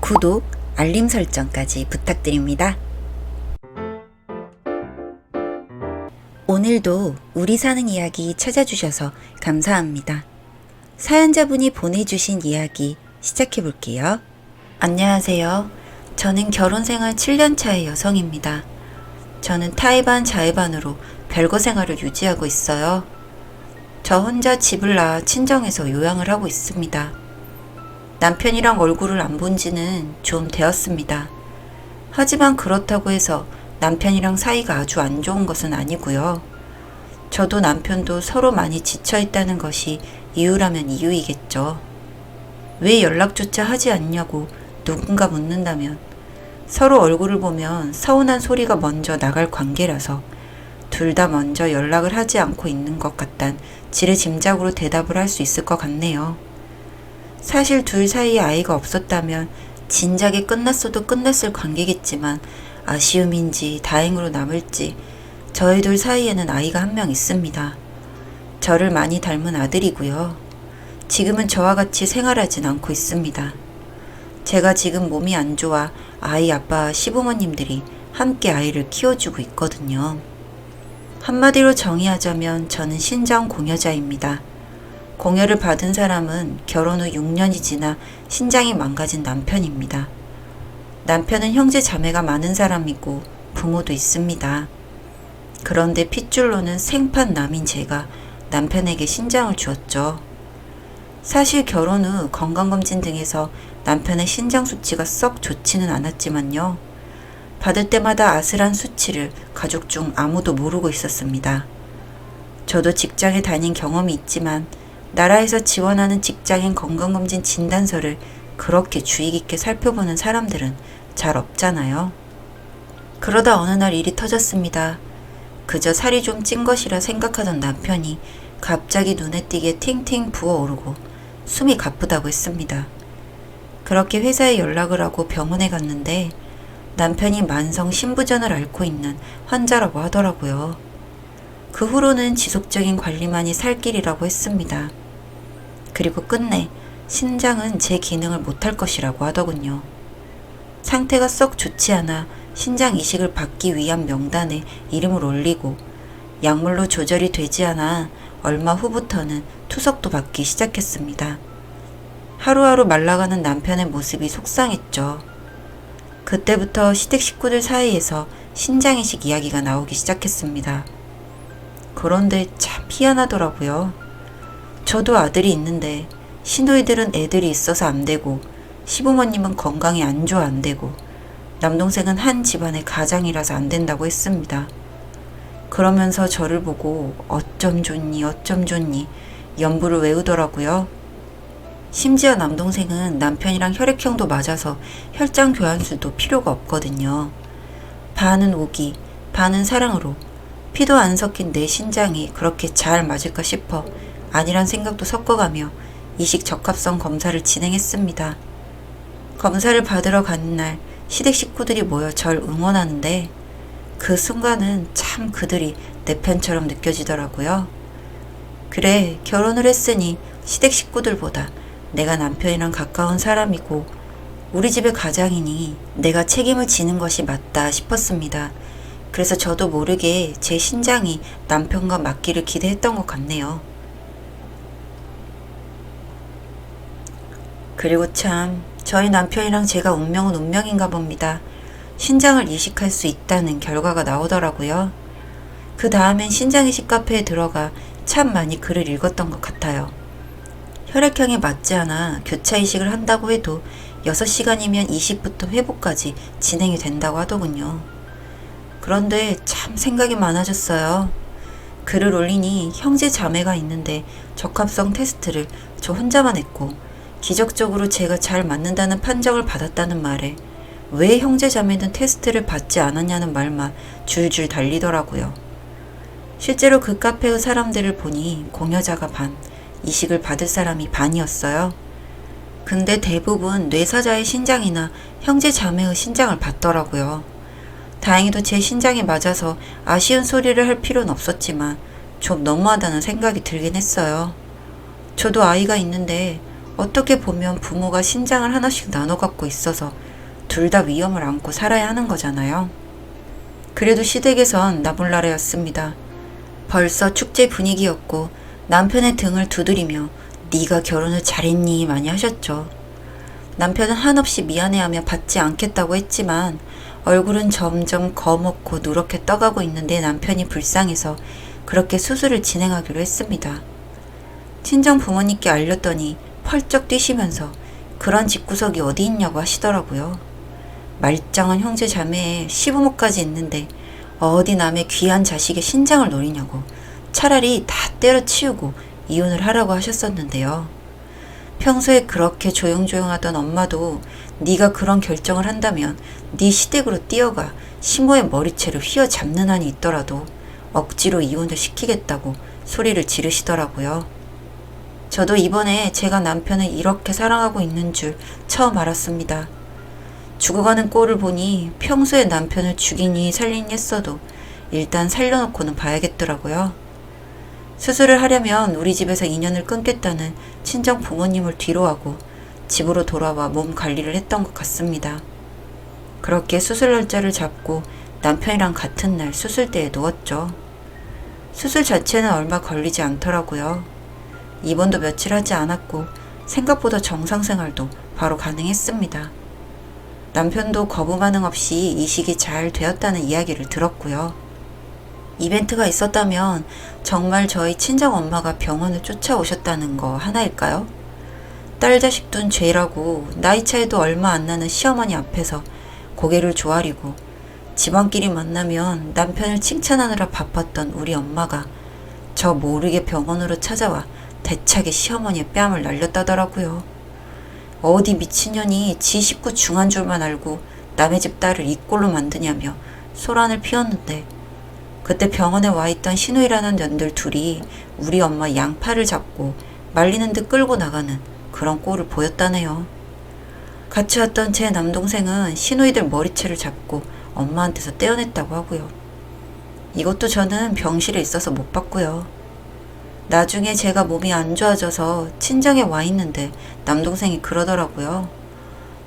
구독, 알림 설정까지 부탁드립니다. 오늘도 우리 사는 이야기 찾아주셔서 감사합니다. 사연자분이 보내주신 이야기 시작해볼게요. 안녕하세요. 저는 결혼생활 7년차의 여성입니다. 저는 타이반 자의반으로 별거 생활을 유지하고 있어요. 저 혼자 집을 나와 친정에서 요양을 하고 있습니다. 남편이랑 얼굴을 안 본 지는 좀 되었습니다. 하지만 그렇다고 해서 남편이랑 사이가 아주 안 좋은 것은 아니고요. 저도 남편도 서로 많이 지쳐있다는 것이 이유라면 이유이겠죠. 왜 연락조차 하지 않냐고 누군가 묻는다면 서로 얼굴을 보면 서운한 소리가 먼저 나갈 관계라서 둘 다 먼저 연락을 하지 않고 있는 것 같단 지레짐작으로 대답을 할 수 있을 것 같네요. 사실 둘 사이에 아이가 없었다면 진작에 끝났어도 끝났을 관계겠지만 아쉬움인지 다행으로 남을지 저희 둘 사이에는 아이가 한 명 있습니다. 저를 많이 닮은 아들이고요. 지금은 저와 같이 생활하진 않고 있습니다. 제가 지금 몸이 안 좋아 아이 아빠와 시부모님들이 함께 아이를 키워주고 있거든요. 한마디로 정의하자면 저는 신장 공여자입니다. 공여를 받은 사람은 결혼 후 6년이 지나 신장이 망가진 남편입니다. 남편은 형제 자매가 많은 사람이고 부모도 있습니다. 그런데 핏줄로는 생판 남인 제가 남편에게 신장을 주었죠. 사실 결혼 후 건강검진 등에서 남편의 신장 수치가 썩 좋지는 않았지만요. 받을 때마다 아슬한 수치를 가족 중 아무도 모르고 있었습니다. 저도 직장에 다닌 경험이 있지만 나라에서 지원하는 직장인 건강검진 진단서를 그렇게 주의 깊게 살펴보는 사람들은 잘 없잖아요. 그러다 어느 날 일이 터졌습니다. 그저 살이 좀 찐 것이라 생각하던 남편이 갑자기 눈에 띄게 팅팅 부어오르고 숨이 가쁘다고 했습니다. 그렇게 회사에 연락을 하고 병원에 갔는데 남편이 만성 신부전을 앓고 있는 환자라고 하더라고요. 그 후로는 지속적인 관리만이 살 길이라고 했습니다. 그리고 끝내 신장은 제 기능을 못할 것이라고 하더군요. 상태가 썩 좋지 않아 신장 이식을 받기 위한 명단에 이름을 올리고 약물로 조절이 되지 않아 얼마 후부터는 투석도 받기 시작했습니다. 하루하루 말라가는 남편의 모습이 속상했죠. 그때부터 시댁 식구들 사이에서 신장 이식 이야기가 나오기 시작했습니다. 그런데 참 희한하더라고요. 저도 아들이 있는데 시누이들은 애들이 있어서 안 되고 시부모님은 건강이 안 좋아 안 되고 남동생은 한 집안의 가장이라서 안 된다고 했습니다. 그러면서 저를 보고 어쩜 좋니 어쩜 좋니 연부를 외우더라고요. 심지어 남동생은 남편이랑 혈액형도 맞아서 혈장 교환술도 필요가 없거든요. 반은 오기, 반은 사랑으로 피도 안 섞인 내 신장이 그렇게 잘 맞을까 싶어 아니란 생각도 섞어가며 이식 적합성 검사를 진행했습니다. 검사를 받으러 가는 날 시댁 식구들이 모여 절 응원하는데 그 순간은 참 그들이 내 편처럼 느껴지더라고요. 그래, 결혼을 했으니 시댁 식구들보다 내가 남편이랑 가까운 사람이고 우리 집의 가장이니 내가 책임을 지는 것이 맞다 싶었습니다. 그래서 저도 모르게 제 신장이 남편과 맞기를 기대했던 것 같네요. 그리고 참 저희 남편이랑 제가 운명은 운명인가 봅니다. 신장을 이식할 수 있다는 결과가 나오더라고요. 그 다음엔 신장 이식 카페에 들어가 참 많이 글을 읽었던 것 같아요. 혈액형에 맞지 않아 교차 이식을 한다고 해도 6시간이면 이식부터 회복까지 진행이 된다고 하더군요. 그런데 참 생각이 많아졌어요. 글을 올리니 형제 자매가 있는데 적합성 테스트를 저 혼자만 했고 기적적으로 제가 잘 맞는다는 판정을 받았다는 말에 왜 형제 자매는 테스트를 받지 않았냐는 말만 줄줄 달리더라고요. 실제로 그 카페의 사람들을 보니 공여자가 반, 이식을 받을 사람이 반이었어요. 근데 대부분 뇌사자의 신장이나 형제 자매의 신장을 받더라고요. 다행히도 제 신장에 맞아서 아쉬운 소리를 할 필요는 없었지만 좀 너무하다는 생각이 들긴 했어요. 저도 아이가 있는데 어떻게 보면 부모가 신장을 하나씩 나눠 갖고 있어서 둘 다 위험을 안고 살아야 하는 거잖아요. 그래도 시댁에선 나몰라라였습니다. 벌써 축제 분위기였고 남편의 등을 두드리며 네가 결혼을 잘했니 많이 하셨죠. 남편은 한없이 미안해하며 받지 않겠다고 했지만 얼굴은 점점 거먹고 누렇게 떠가고 있는 내 남편이 불쌍해서 그렇게 수술을 진행하기로 했습니다. 친정 부모님께 알렸더니 펄쩍 뛰시면서 그런 집구석이 어디 있냐고 하시더라고요. 말짱한 형제 자매에 시부모까지 있는데 어디 남의 귀한 자식의 신장을 노리냐고 차라리 다 때려치우고 이혼을 하라고 하셨었는데요. 평소에 그렇게 조용조용하던 엄마도 네가 그런 결정을 한다면 네 시댁으로 뛰어가 시모의 머리채를 휘어잡는 한이 있더라도 억지로 이혼을 시키겠다고 소리를 지르시더라고요. 저도 이번에 제가 남편을 이렇게 사랑하고 있는 줄 처음 알았습니다. 죽어가는 꼴을 보니 평소에 남편을 죽이니 살리니 했어도 일단 살려놓고는 봐야겠더라고요. 수술을 하려면 우리 집에서 인연을 끊겠다는 친정 부모님을 뒤로하고 집으로 돌아와 몸 관리를 했던 것 같습니다. 그렇게 수술 날짜를 잡고 남편이랑 같은 날 수술대에 누웠죠. 수술 자체는 얼마 걸리지 않더라고요. 입원도 며칠 하지 않았고 생각보다 정상 생활도 바로 가능했습니다. 남편도 거부 반응 없이 이식이 잘 되었다는 이야기를 들었고요. 이벤트가 있었다면 정말 저희 친정엄마가 병원을 쫓아오셨다는 거 하나일까요? 딸 자식 둔 죄라고 나이 차이도 얼마 안 나는 시어머니 앞에서 고개를 조아리고 집안끼리 만나면 남편을 칭찬하느라 바빴던 우리 엄마가 저 모르게 병원으로 찾아와 대차게 시어머니의 뺨을 날렸다더라고요. 어디 미친년이 지 식구 중한 줄만 알고 남의 집 딸을 이 꼴로 만드냐며 소란을 피웠는데 그때 병원에 와 있던 신우이라는 년들 둘이 우리 엄마 양팔을 잡고 말리는 듯 끌고 나가는 그런 꼴을 보였다네요. 같이 왔던 제 남동생은 신우이들 머리채를 잡고 엄마한테서 떼어냈다고 하고요. 이것도 저는 병실에 있어서 못 봤고요. 나중에 제가 몸이 안 좋아져서 친정에 와 있는데 남동생이 그러더라고요.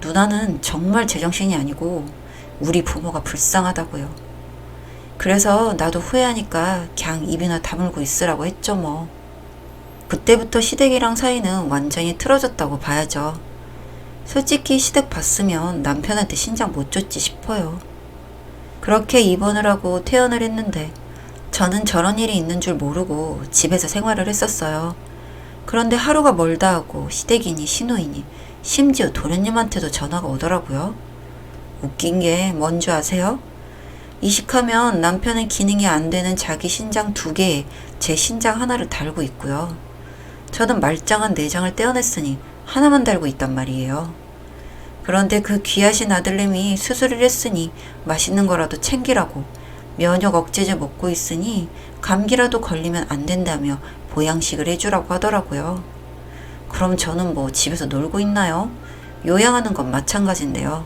누나는 정말 제정신이 아니고 우리 부모가 불쌍하다고요. 그래서 나도 후회하니까 그냥 입이나 다물고 있으라고 했죠 뭐. 그때부터 시댁이랑 사이는 완전히 틀어졌다고 봐야죠. 솔직히 시댁 봤으면 남편한테 신장 못 줬지 싶어요. 그렇게 입원을 하고 퇴원을 했는데 저는 저런 일이 있는 줄 모르고 집에서 생활을 했었어요. 그런데 하루가 멀다 하고 시댁이니 신우이니 심지어 도련님한테도 전화가 오더라고요. 웃긴 게 뭔지 아세요? 이식하면 남편은 기능이 안 되는 자기 신장 2개에 제 신장 하나를 달고 있고요. 저는 말짱한 내장을 떼어냈으니 하나만 달고 있단 말이에요. 그런데 그 귀하신 아들내미 수술을 했으니 맛있는 거라도 챙기라고 면역 억제제 먹고 있으니 감기라도 걸리면 안 된다며 보양식을 해주라고 하더라고요. 그럼 저는 뭐 집에서 놀고 있나요? 요양하는 건 마찬가지인데요.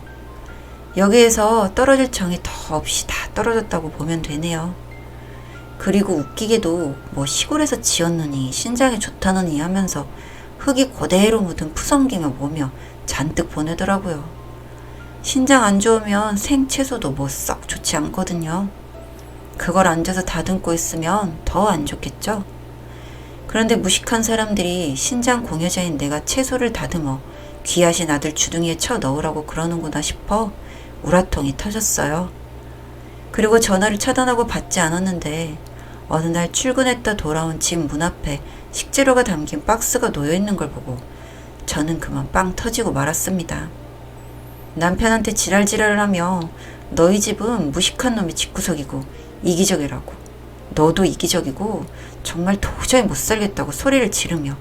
여기에서 떨어질 정이 더 없이 다 떨어졌다고 보면 되네요. 그리고 웃기게도 뭐 시골에서 지었느니 신장에 좋다느니 하면서 흙이 그대로 묻은 푸성기며 뭐며 잔뜩 보내더라고요. 신장 안 좋으면 생채소도 뭐 썩 좋지 않거든요. 그걸 앉아서 다듬고 있으면 더 안 좋겠죠? 그런데 무식한 사람들이 신장 공여자인 내가 채소를 다듬어 귀하신 아들 주둥이에 쳐 넣으라고 그러는구나 싶어 우라통이 터졌어요. 그리고 전화를 차단하고 받지 않았는데 어느 날 출근했다 돌아온 집 문 앞에 식재료가 담긴 박스가 놓여있는 걸 보고 저는 그만 빵 터지고 말았습니다. 남편한테 지랄지랄을 하며 너희 집은 무식한 놈이 집구석이고 이기적이라고 너도 이기적이고 정말 도저히 못 살겠다고 소리를 지르며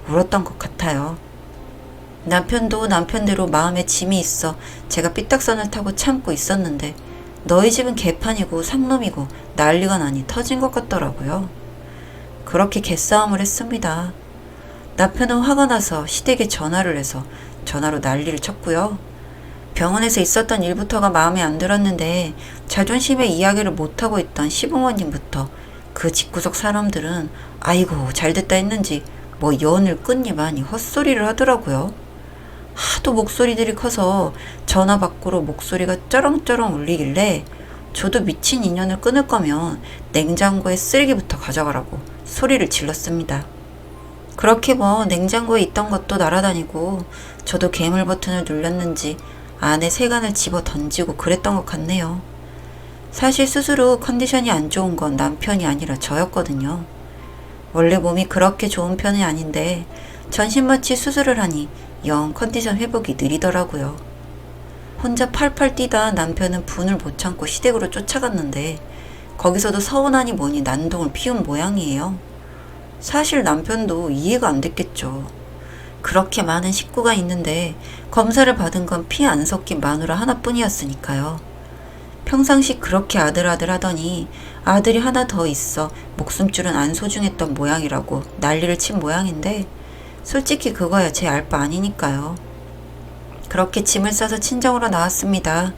울었던 것 같아요. 남편도 남편대로 마음에 짐이 있어 제가 삐딱선을 타고 참고 있었는데 너희 집은 개판이고 상놈이고 난리가 나니 터진 것 같더라고요. 그렇게 개싸움을 했습니다. 남편은 화가 나서 시댁에 전화를 해서 전화로 난리를 쳤고요. 병원에서 있었던 일부터가 마음에 안 들었는데 자존심에 이야기를 못하고 있던 시부모님부터 그 집구석 사람들은 아이고 잘됐다 했는지 뭐 연을 끊니만 헛소리를 하더라고요. 하도 목소리들이 커서 전화 밖으로 목소리가 쩌렁쩌렁 울리길래 저도 미친 인연을 끊을 거면 냉장고에 쓰레기부터 가져가라고 소리를 질렀습니다. 그렇게 뭐 냉장고에 있던 것도 날아다니고 저도 괴물 버튼을 눌렸는지 안에 세간을 집어 던지고 그랬던 것 같네요. 사실 스스로 컨디션이 안 좋은 건 남편이 아니라 저였거든요. 원래 몸이 그렇게 좋은 편이 아닌데 전신마취 수술을 하니 영 컨디션 회복이 느리더라고요. 혼자 팔팔 뛰다 남편은 분을 못 참고 시댁으로 쫓아갔는데 거기서도 서운하니 뭐니 난동을 피운 모양이에요. 사실 남편도 이해가 안 됐겠죠. 그렇게 많은 식구가 있는데 검사를 받은 건 피 안 섞인 마누라 하나뿐이었으니까요. 평상시 그렇게 아들아들 하더니 아들이 하나 더 있어 목숨줄은 안 소중했던 모양이라고 난리를 친 모양인데 솔직히 그거야 제 알 바 아니니까요. 그렇게 짐을 싸서 친정으로 나왔습니다.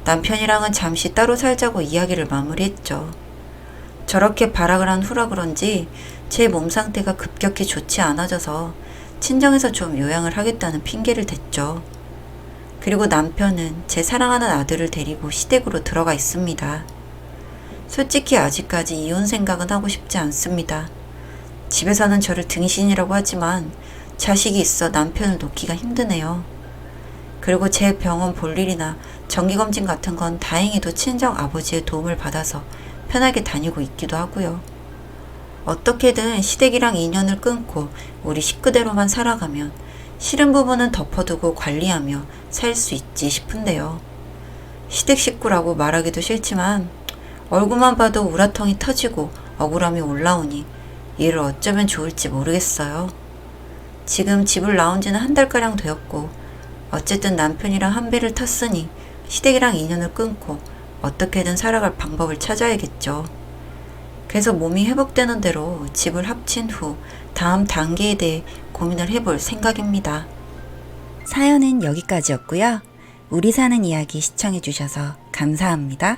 남편이랑은 잠시 따로 살자고 이야기를 마무리했죠. 저렇게 발악을 한 후라 그런지 제 몸 상태가 급격히 좋지 않아져서 친정에서 좀 요양을 하겠다는 핑계를 댔죠. 그리고 남편은 제 사랑하는 아들을 데리고 시댁으로 들어가 있습니다. 솔직히 아직까지 이혼 생각은 하고 싶지 않습니다. 집에서는 저를 등신이라고 하지만 자식이 있어 남편을 놓기가 힘드네요. 그리고 제 병원 볼 일이나 정기검진 같은 건 다행히도 친정 아버지의 도움을 받아서 편하게 다니고 있기도 하고요. 어떻게든 시댁이랑 인연을 끊고 우리 식구대로만 살아가면 싫은 부분은 덮어두고 관리하며 살 수 있지 싶은데요. 시댁 식구라고 말하기도 싫지만 얼굴만 봐도 우라통이 터지고 억울함이 올라오니 이를 어쩌면 좋을지 모르겠어요. 지금 집을 나온 지는 한 달가량 되었고 어쨌든 남편이랑 한 배를 탔으니 시댁이랑 인연을 끊고 어떻게든 살아갈 방법을 찾아야겠죠. 그래서 몸이 회복되는 대로 집을 합친 후 다음 단계에 대해 고민을 해볼 생각입니다. 사연은 여기까지였고요. 우리 사는 이야기 시청해주셔서 감사합니다.